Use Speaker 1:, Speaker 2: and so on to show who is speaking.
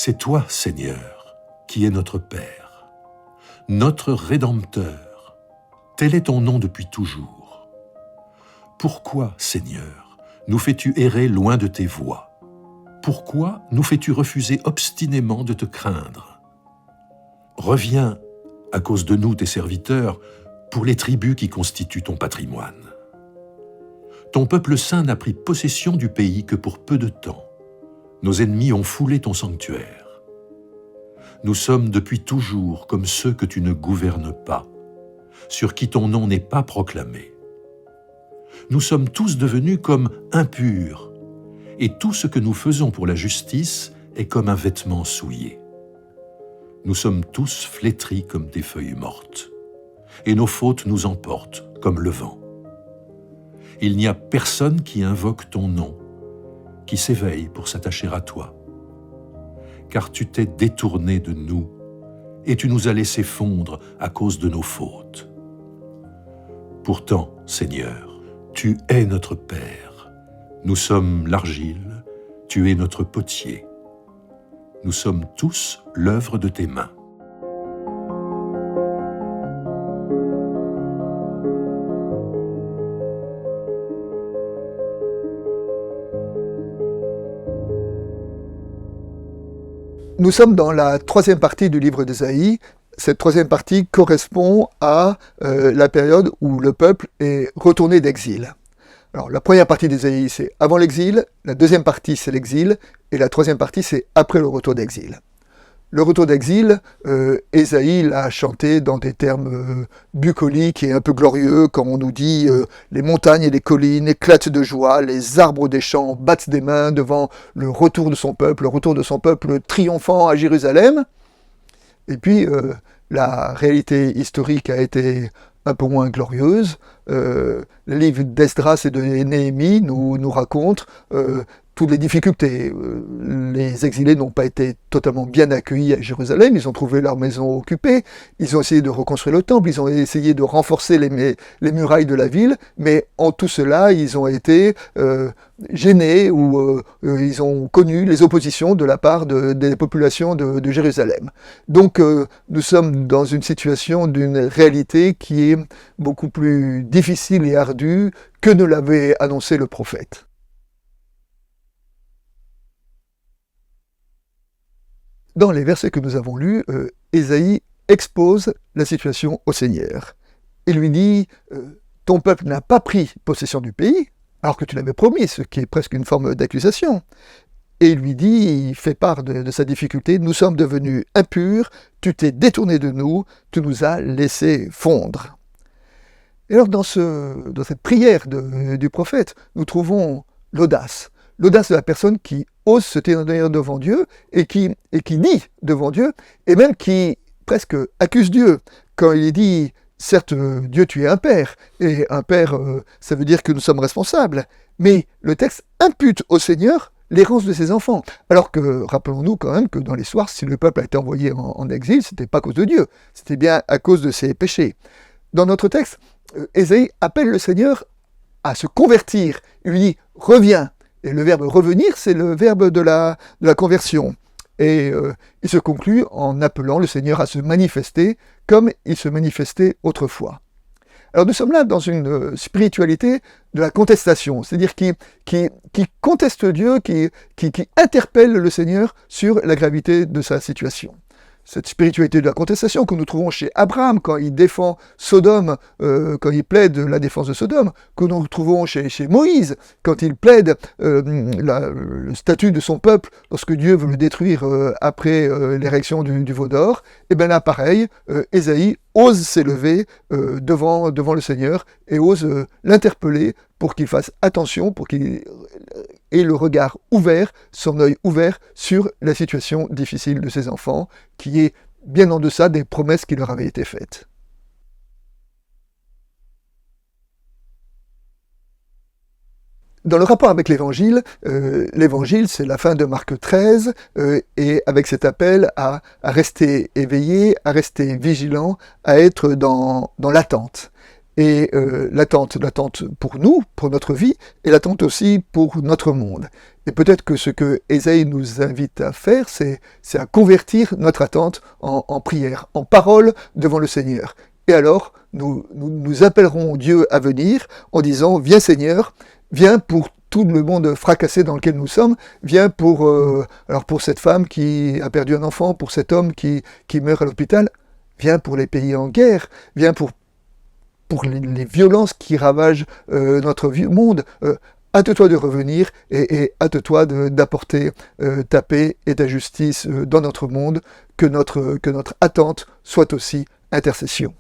Speaker 1: C'est toi, Seigneur, qui es notre Père, notre Rédempteur. Tel est ton nom depuis toujours. Pourquoi, Seigneur, nous fais-tu errer loin de tes voies? Pourquoi nous fais-tu refuser obstinément de te craindre? Reviens, à cause de nous, tes serviteurs, pour les tribus qui constituent ton patrimoine. Ton peuple saint n'a pris possession du pays que pour peu de temps. Nos ennemis ont foulé ton sanctuaire. Nous sommes depuis toujours comme ceux que tu ne gouvernes pas, sur qui ton nom n'est pas proclamé. Nous sommes tous devenus comme impurs, et tout ce que nous faisons pour la justice est comme un vêtement souillé. Nous sommes tous flétris comme des feuilles mortes, et nos fautes nous emportent comme le vent. Il n'y a personne qui invoque ton nom, qui s'éveille pour s'attacher à toi. Car tu t'es détourné de nous, et tu nous as laissés fondre à cause de nos fautes. Pourtant, Seigneur, tu es notre Père. Nous sommes l'argile, tu es notre potier. Nous sommes tous l'œuvre de tes mains.
Speaker 2: Nous sommes dans la troisième partie du livre d'Ésaïe. Cette troisième partie correspond à la période où le peuple est retourné d'exil. Alors, la première partie d'Ésaïe, c'est avant l'exil, la deuxième partie, c'est l'exil, et la troisième partie, c'est après le retour d'exil. Le retour d'exil, Ésaïe l'a chanté dans des termes bucoliques et un peu glorieux, comme on nous dit les montagnes et les collines éclatent de joie, les arbres des champs battent des mains devant le retour de son peuple triomphant à Jérusalem. Et puis, la réalité historique a été un peu moins glorieuse. Le livre d'Esdras et de Néhémie nous raconte toutes les difficultés. Les exilés n'ont pas été totalement bien accueillis à Jérusalem, ils ont trouvé leur maison occupée, ils ont essayé de reconstruire le temple, ils ont essayé de renforcer les murailles de la ville, mais en tout cela, ils ont été gênés ou ils ont connu les oppositions de la part des populations de Jérusalem. Donc nous sommes dans une situation d'une réalité qui est beaucoup plus difficile et ardue que ne l'avait annoncé le prophète. Dans les versets que nous avons lus, Ésaïe expose la situation au Seigneur. Il lui dit « Ton peuple n'a pas pris possession du pays, alors que tu l'avais promis », ce qui est presque une forme d'accusation. Et il lui dit, il fait part de sa difficulté, « Nous sommes devenus impurs, tu t'es détourné de nous, tu nous as laissés fondre. » Et alors dans cette prière du prophète, nous trouvons l'audace de la personne qui ose se tenir devant Dieu et qui nie devant Dieu, et même qui presque accuse Dieu. Quand il dit, certes, Dieu, tu es un père, et un père, ça veut dire que nous sommes responsables, mais le texte impute au Seigneur l'errance de ses enfants. Alors que, rappelons-nous quand même que dans l'histoire, si le peuple a été envoyé en exil, c'était pas à cause de Dieu, c'était bien à cause de ses péchés. Dans notre texte, Ésaïe appelle le Seigneur à se convertir. Il lui dit, reviens. Et le verbe revenir, c'est le verbe de la conversion. Et il se conclut en appelant le Seigneur à se manifester comme il se manifestait autrefois. Alors nous sommes là dans une spiritualité de la contestation, c'est-à-dire qui conteste Dieu, qui interpelle le Seigneur sur la gravité de sa situation. Cette spiritualité de la contestation que nous trouvons chez Abraham quand il défend Sodome, quand il plaide la défense de Sodome, que nous trouvons chez Moïse quand il plaide le statut de son peuple lorsque Dieu veut le détruire après l'érection du veau d'or, et bien là pareil, Ésaïe ose s'élever devant le Seigneur et ose l'interpeller pour qu'il fasse attention, pour qu'il ait le regard ouvert, son œil ouvert sur la situation difficile de ses enfants, qui est bien en deçà des promesses qui leur avaient été faites. Dans le rapport avec l'Évangile, c'est la fin de Marc 13, et avec cet appel à rester éveillé, à rester vigilant, à être dans l'attente. Et l'attente pour nous, pour notre vie, et l'attente aussi pour notre monde. Et peut-être que ce que Ésaïe nous invite à faire, c'est à convertir notre attente en prière, en parole devant le Seigneur. Et alors, nous appellerons Dieu à venir en disant, viens Seigneur, viens pour tout le monde fracassé dans lequel nous sommes, viens pour cette femme qui a perdu un enfant, pour cet homme qui meurt à l'hôpital, viens pour les pays en guerre, viens pour les violences qui ravagent notre monde. Hâte-toi de revenir et hâte-toi d'apporter ta paix et ta justice dans notre monde, que notre attente soit aussi intercession.